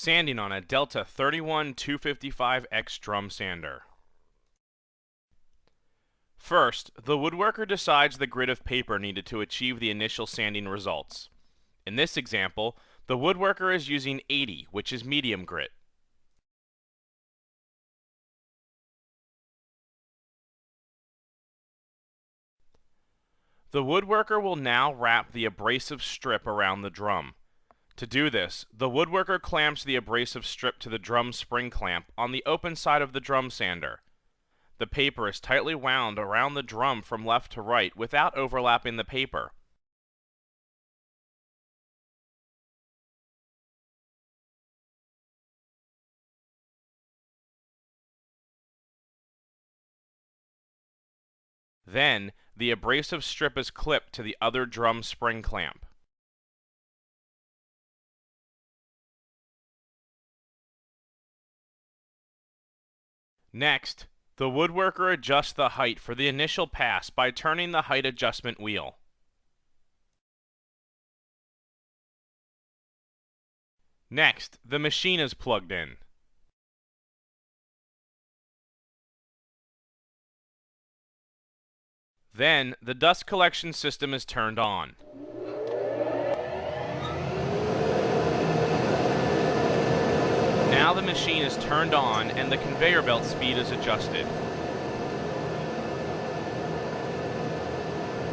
Sanding on a Delta 31255X drum sander. First, the woodworker decides the grit of paper needed to achieve the initial sanding results. In this example, the woodworker is using 80, which is medium grit. The woodworker will now wrap the abrasive strip around the drum. To do this, the woodworker clamps the abrasive strip to the drum spring clamp on the open side of the drum sander. The paper is tightly wound around the drum from left to right without overlapping the paper. Then, the abrasive strip is clipped to the other drum spring clamp. Next, the woodworker adjusts the height for the initial pass by turning the height adjustment wheel. Next, the machine is plugged in. Then, the dust collection system is turned on. Now the machine is turned on and the conveyor belt speed is adjusted.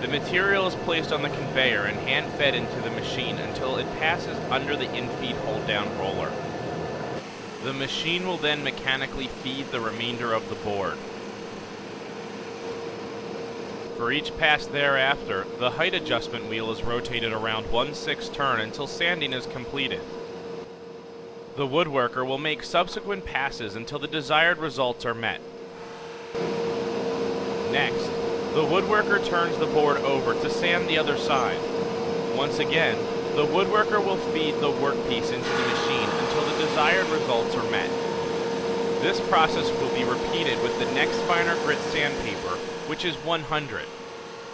The material is placed on the conveyor and hand-fed into the machine until it passes under the infeed hold-down roller. The machine will then mechanically feed the remainder of the board. For each pass thereafter, the height adjustment wheel is rotated around 1/6 turn until sanding is completed. The woodworker will make subsequent passes until the desired results are met. Next, the woodworker turns the board over to sand the other side. Once again, the woodworker will feed the workpiece into the machine until the desired results are met. This process will be repeated with the next finer grit sandpaper, which is 100.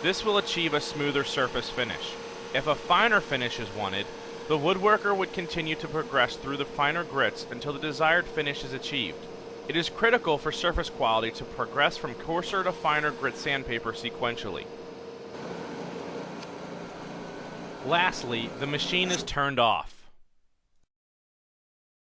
This will achieve a smoother surface finish. If a finer finish is wanted, the woodworker would continue to progress through the finer grits until the desired finish is achieved. It is critical for surface quality to progress from coarser to finer grit sandpaper sequentially. Lastly, the machine is turned off.